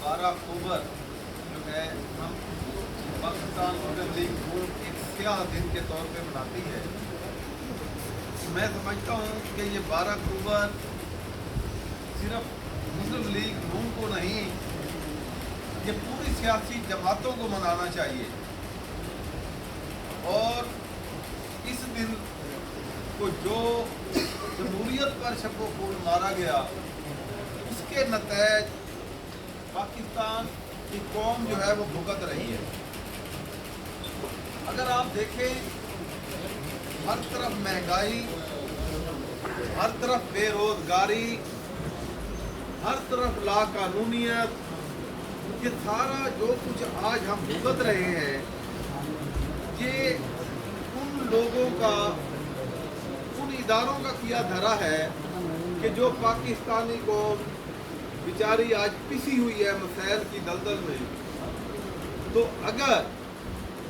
12 अक्टूबर जो है हम पाकिस्तान मुस्लिम लीग नून एक स्याह दिन के तौर पे मनाती है। मैं समझता हूँ कि ये 12 अक्टूबर सिर्फ मुस्लिम लीग नून को नहीं, ये पूरी सियासी जमातों को मनाना चाहिए। और इस दिन को जो जमहूरियत पर शब फूल मारा गया, उसके नतीजे पाकिस्तान की कौम जो है वो भुगत रही है। अगर आप देखें, हर तरफ महंगाई, हर तरफ बेरोजगारी, हर तरफ लाकानूनियत, ये सारा जो कुछ आज हम भुगत रहे हैं, ये उन लोगों का, उन इदारों का किया धरा है कि जो पाकिस्तानी को बेचारी आज पिसी हुई है मसैल की दलदल में। तो अगर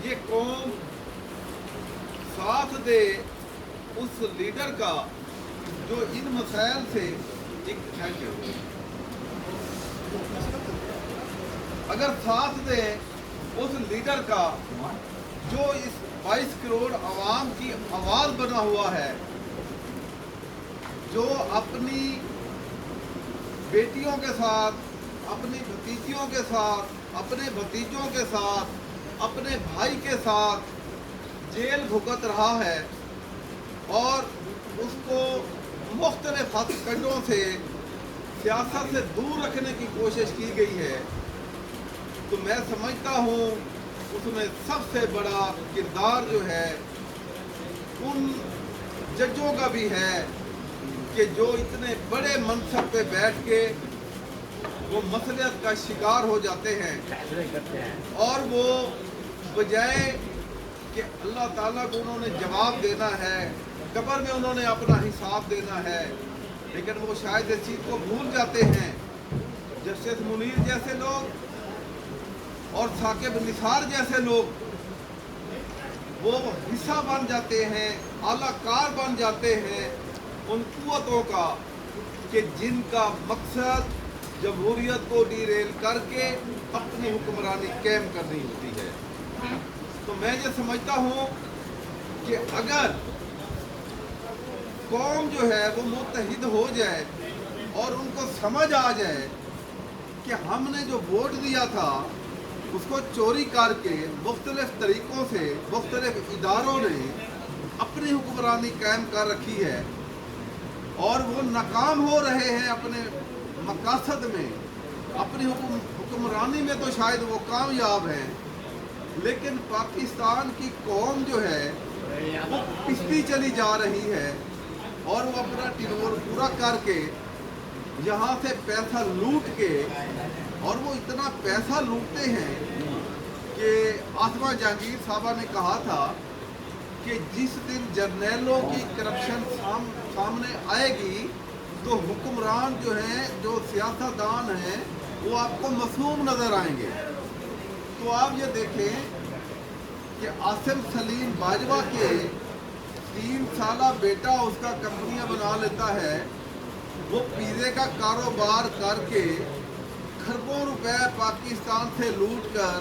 ये कौम साथ दे उस लीडर का जो इन मसैल से अगर साथ दे उस लीडर का जो इस 22 करोड़ आवाम की आवाज़ बना हुआ है, जो अपनी बेटियों के साथ, अपनी भतीजियों के साथ, अपने भतीजों के साथ, अपने भाई के साथ जेल भुगत रहा है और उसको मुख्तलिफ हथकंडों से सियासत से दूर रखने की कोशिश की गई है, तो मैं समझता हूँ उसमें सबसे बड़ा किरदार जो है उन जजों का भी है कि जो इतने बड़े मनसब पे बैठ के वो मसलियत का शिकार हो जाते हैं और वो बजाय कि अल्लाह ताला को उन्होंने जवाब देना है, कब्र में उन्होंने अपना हिसाब देना है, लेकिन वो शायद इस चीज़ को भूल जाते हैं। जस्टिस मुनीर जैसे लोग और साकिब निसार जैसे लोग वो हिस्सा बन जाते हैं, आलाकार बन जाते हैं उन कुव्वतों का कि जिनका मकसद जमहूरियत को डीरेल करके अपनी हुक्मरानी कायम करनी होती है। तो मैं ये समझता हूँ कि अगर कौम जो है वो मुत्तहिद हो जाए और उनको समझ आ जाए कि हमने जो वोट दिया था उसको चोरी करके मुख्तलिफ तरीक़ों से मुख्तलिफ इदारों ने अपनी हुक्मरानी कायम कर रखी है और वो नाकाम हो रहे हैं अपने मकासद में, अपनी हुक्मरानी में तो शायद वो कामयाब हैं, लेकिन पाकिस्तान की कौम जो है वो पिसती चली जा रही है और वो अपना टिरोर पूरा करके यहाँ से पैसा लूट के, और वो इतना पैसा लूटते हैं कि आसमा जहांगीर साहबा ने कहा था कि जिस दिन जर्नैलों की करप्शन सामने आएगी तो हुक्मरान जो हैं, जो सियासतदान हैं, वो आपको मासूम नज़र आएंगे। तो आप ये देखें कि आसिम सलीम बाजवा के 3 साला बेटा उसका कंपनियां बना लेता है, वो पिज़्ज़े का कारोबार करके खरबों रुपए पाकिस्तान से लूट कर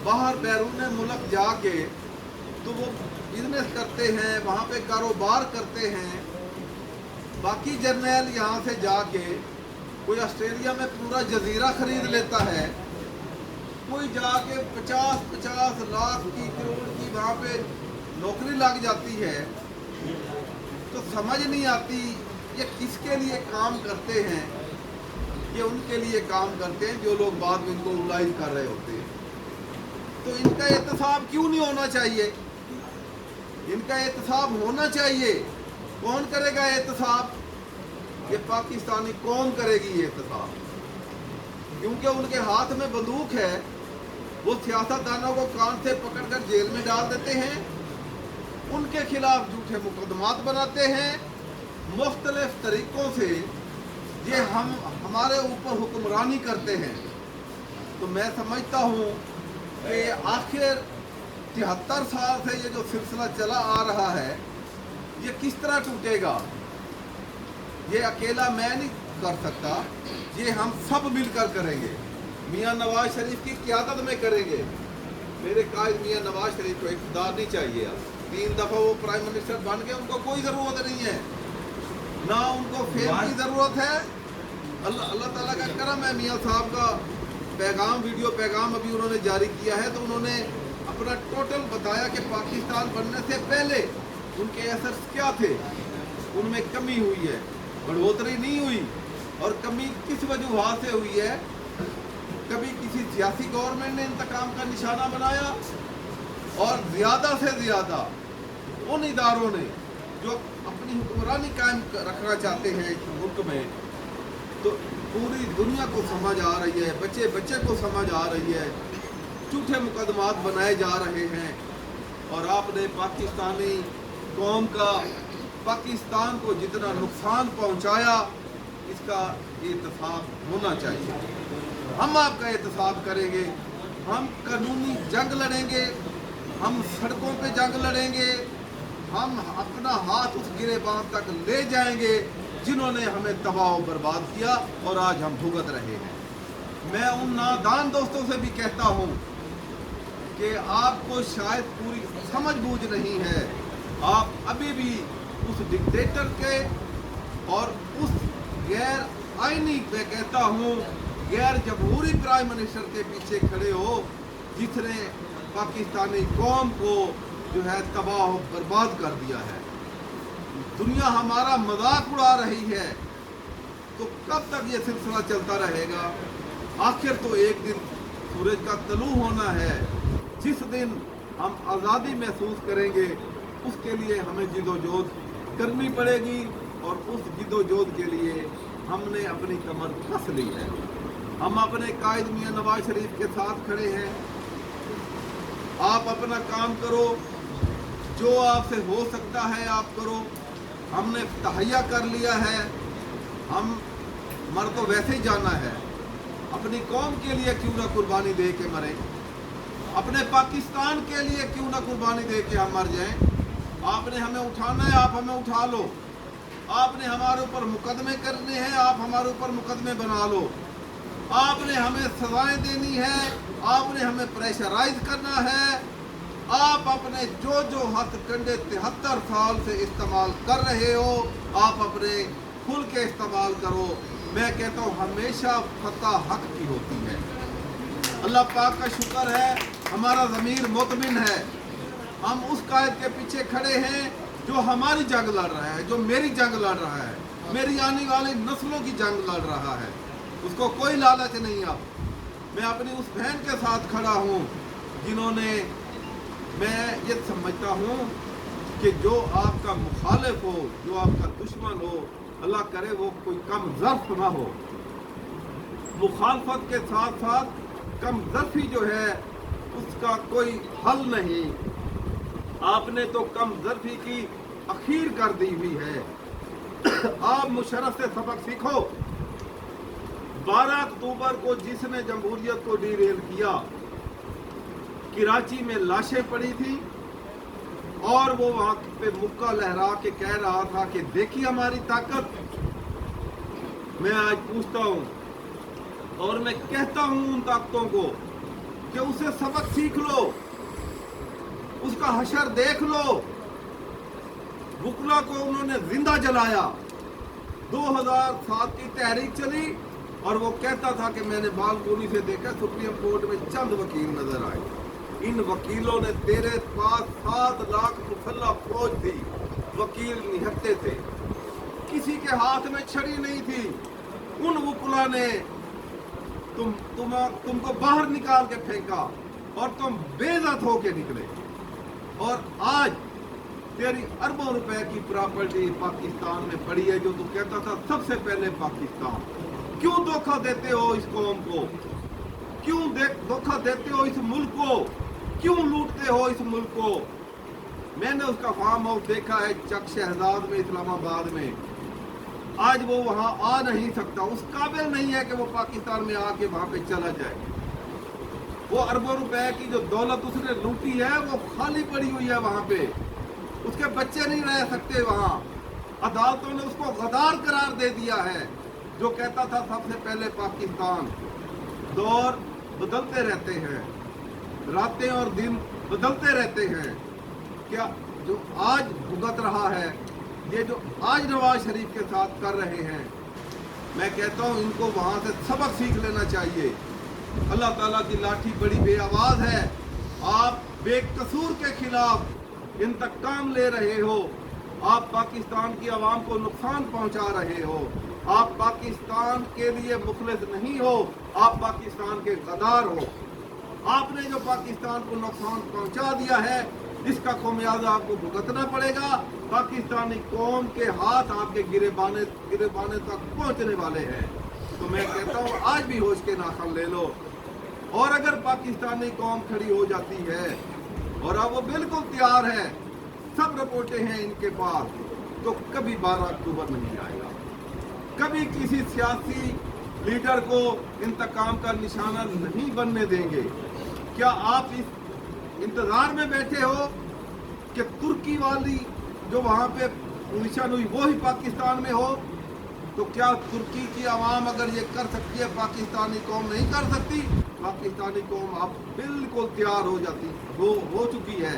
बाहर बैरून मुल्क जाके तो वो बिजनेस करते हैं, वहाँ पे कारोबार करते हैं। बाकी जर्नैल यहाँ से जाके कोई ऑस्ट्रेलिया में पूरा जजीरा खरीद लेता है, कोई जाके 50-50 लाख की, करोड़ की वहाँ पे नौकरी लग जाती है। तो समझ नहीं आती ये किसके लिए काम करते हैं। ये उनके लिए काम करते हैं जो लोग बाद में इनको उलाइज कर रहे होते हैं। तो इनका एहतसाब क्यों नहीं होना चाहिए? इनका एहतसाब होना चाहिए। कौन करेगा एहतसाब? ये पाकिस्तानी कौम करेगी ये एहतसाब, क्योंकि उनके हाथ में बंदूक है। वो सियासतदानों को कान से पकड़कर जेल में डाल देते हैं, उनके खिलाफ झूठे मुकदमात बनाते हैं, मुख्तलिफ तरीक़ों से ये हमारे ऊपर हुक्मरानी करते हैं। तो मैं समझता हूँ कि आखिर 73 साल से ये जो सिलसिला चला आ रहा है, ये किस तरह टूटेगा? ये अकेला मैं नहीं कर सकता, ये हम सब मिलकर करेंगे। मियाँ नवाज शरीफ की क़यादत में करेंगे। मेरे कायद मियाँ नवाज शरीफ को इक़्तिदार नहीं चाहिए। अब 3 दफ़ा वो प्राइम मिनिस्टर बन गए, उनको कोई ज़रूरत नहीं है, ना उनको फेम की ज़रूरत है। अल्लाह ताला का करम है, मियाँ साहब का पैगाम, वीडियो पैगाम अभी उन्होंने जारी किया है, तो उन्होंने अपना टोटल बताया कि पाकिस्तान बनने से पहले उनके एसेट्स क्या थे, उनमें कमी हुई है, बढ़ोतरी नहीं हुई। और कमी किस वजूहात से हुई है? कभी किसी सियासी गवर्नमेंट ने इंतकाम का निशाना बनाया, और ज़्यादा से ज़्यादा उन इदारों ने जो अपनी हुक्मरानी कायम रखना चाहते हैं इस मुल्क में, तो पूरी दुनिया को समझ आ रही है, बच्चे बच्चे को समझ आ रही है, झूठे मुकदमात बनाए जा रहे हैं। और आपने पाकिस्तानी कौम का, पाकिस्तान को जितना नुकसान पहुंचाया, इसका एहतसाब होना चाहिए। हम आपका एहतसाब करेंगे, हम कानूनी जंग लड़ेंगे, हम सड़कों पे जंग लड़ेंगे, हम अपना हाथ उस गिरेबान तक ले जाएंगे जिन्होंने हमें तबाह और बर्बाद किया, और आज हम भुगत रहे हैं। मैं उन नादान दोस्तों से भी कहता हूँ कि आपको शायद पूरी समझ बूझ नहीं है, आप अभी भी उस डिक्टेटर के और उस गैर आईनी, मैं कहता हूँ गैर जमहूरी प्राइम मिनिस्टर के पीछे खड़े हो, जिसने पाकिस्तानी कौम को जो है तबाह और बर्बाद कर दिया है। दुनिया हमारा मजाक उड़ा रही है, तो कब तक ये सिलसिला चलता रहेगा? आखिर तो एक दिन सूरज का तलू होना है, जिस दिन हम आज़ादी महसूस करेंगे, उसके लिए हमें जिदोजहद करनी पड़ेगी। और उस जिदोजहद के लिए हमने अपनी कमर कस ली है। हम अपने कायद मियाँ नवाज शरीफ के साथ खड़े हैं। आप अपना काम करो, जो आपसे हो सकता है आप करो। हमने तहैया कर लिया है, हम मर तो वैसे ही जाना है, अपनी कौम के लिए क्यों ना कुर्बानी दे के मरें, अपने पाकिस्तान के लिए क्यों ना कुर्बानी दे के हम मर जाएं। आपने हमें उठाना है, आप हमें उठा लो। आपने हमारे ऊपर मुकदमे करने हैं, आप हमारे ऊपर मुकदमे बना लो। आपने हमें सजाएं देनी है, आपने हमें प्रेशराइज करना है। आप अपने जो जो हथकंडे 73 साल से इस्तेमाल कर रहे हो, आप अपने खुल के इस्तेमाल करो। मैं कहता हूँ हमेशा फतह हक की होती है। अल्लाह पाक का शुक्र है, हमारा ज़मीर मुतमिन है। हम उस कायद के पीछे खड़े हैं जो हमारी जंग लड़ रहा है, जो मेरी जंग लड़ रहा है, मेरी आने वाली नस्लों की जंग लड़ रहा है। उसको कोई लालच नहीं। अब मैं अपनी उस बहन के साथ खड़ा हूँ जिन्होंने, मैं ये समझता हूँ कि जो आपका मुखालिफ हो, जो आपका दुश्मन हो, अल्लाह करे वो कोई कम ज़र्फ ना हो। मुखालफत के साथ साथ कम ज़र्फी जो है उसका कोई हल नहीं। आपने तो कम ज़र्फी की अखीर कर दी हुई है। आप मुशर्रफ से सबक सीखो। 12 अक्टूबर को जिसने जमहूरियत को डीरेल किया, कराची में लाशें पड़ी थी और वो वहां पे मुक्का लहरा के कह रहा था कि देखिए हमारी ताकत। मैं आज पूछता हूं और मैं कहता हूं उन ताकतों को कि उसे सबक सीख लो, उसका हशर देख लो। बुकला को उन्होंने जिंदा जलाया। 2007 की तहरीक चली और वो कहता था कि मैंने बालकोनी से देखा सुप्रीम कोर्ट में चंद वकील नजर आए। इन वकीलों ने तेरे पास 7 लाख मुसल्लह फौज थी, वकील निहत्ते थे, किसी के हाथ में छड़ी नहीं थी। उन वकीलों ने तुमको बाहर निकाल के फेंका और तुम बेइज्जत होके निकले। और आज तेरी अरबों रुपए की प्रॉपर्टी पाकिस्तान में पड़ी है, जो तू कहता था सबसे पहले पाकिस्तान। क्यों धोखा देते हो इस कौम को? क्यों धोखा देते हो इस मुल्क को? क्यों लूटते हो इस मुल्क को? मैंने उसका फार्म हाउस देखा है चक शहजाद में, इस्लामाबाद में। आज वो वहां आ नहीं सकता, उस काबिल नहीं है कि वो पाकिस्तान में आके वहां पे चला जाए। वो अरबों रुपए की जो दौलत उसने लूटी है वो खाली पड़ी हुई है वहां पे। उसके बच्चे नहीं रह सकते वहां। अदालतों ने उसको गद्दार करार दे दिया है, जो कहता था सबसे पहले पाकिस्तान। दौर बदलते रहते हैं, रातें और दिन बदलते रहते हैं। क्या जो आज भुगत रहा है, ये जो आज नवाज शरीफ के साथ कर रहे हैं, मैं कहता हूँ इनको वहाँ से सबक सीख लेना चाहिए। अल्लाह ताला की लाठी बड़ी बेआवाज़ है। आप बेकसूर के खिलाफ इंतकाम ले रहे हो, आप पाकिस्तान की आवाम को नुकसान पहुंचा रहे हो, आप पाकिस्तान के लिए मुखलिस नहीं हो, आप पाकिस्तान के गद्दार हो। आपने जो पाकिस्तान को नुकसान पहुंचा दिया है, इसका खमियाजा आपको भुगतना पड़ेगा। पाकिस्तानी कौम के हाथ आपके गिरेबाने तक पहुंचने वाले हैं। तो मैं कहता हूँ आज भी होश के नाखन ले लो, और अगर पाकिस्तानी कौम खड़ी हो जाती है और अब वो बिल्कुल तैयार है, सब रिपोर्टें हैं इनके पास, तो कभी 12 अक्टूबर नहीं आएगा। कभी किसी सियासी लीडर को इंतकाम का निशाना नहीं बनने देंगे। क्या आप इस इंतजार में बैठे हो कि तुर्की वाली जो वहाँ पे पोजीशन हुई वो ही पाकिस्तान में हो? तो क्या तुर्की की आवाम अगर ये कर सकती है, पाकिस्तानी कौम नहीं कर सकती? पाकिस्तानी कौम आप बिल्कुल तैयार हो जाती हो चुकी है।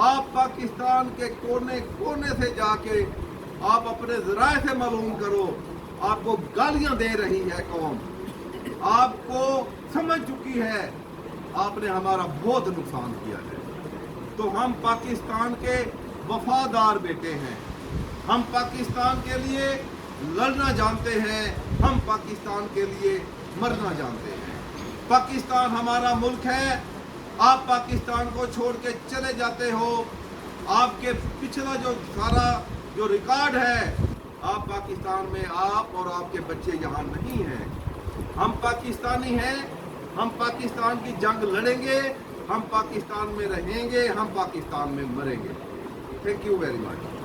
आप पाकिस्तान के कोने कोने से जाके आप अपने ज़राए से मालूम करो, आपको गालियां दे रही है कौम, आपको समझ चुकी है आपने हमारा बहुत नुकसान किया है। तो हम पाकिस्तान के वफादार बेटे हैं, हम पाकिस्तान के लिए लड़ना जानते हैं, हम पाकिस्तान के लिए मरना जानते हैं। पाकिस्तान हमारा मुल्क है, आप पाकिस्तान को छोड़ के चले जाते हो। आपके पिछला जो सारा जो रिकॉर्ड है, आप पाकिस्तान में आप और आपके बच्चे यहाँ नहीं हैं। हम पाकिस्तानी हैं, हम पाकिस्तान की जंग लड़ेंगे, हम पाकिस्तान में रहेंगे, हम पाकिस्तान में मरेंगे। Thank you very much.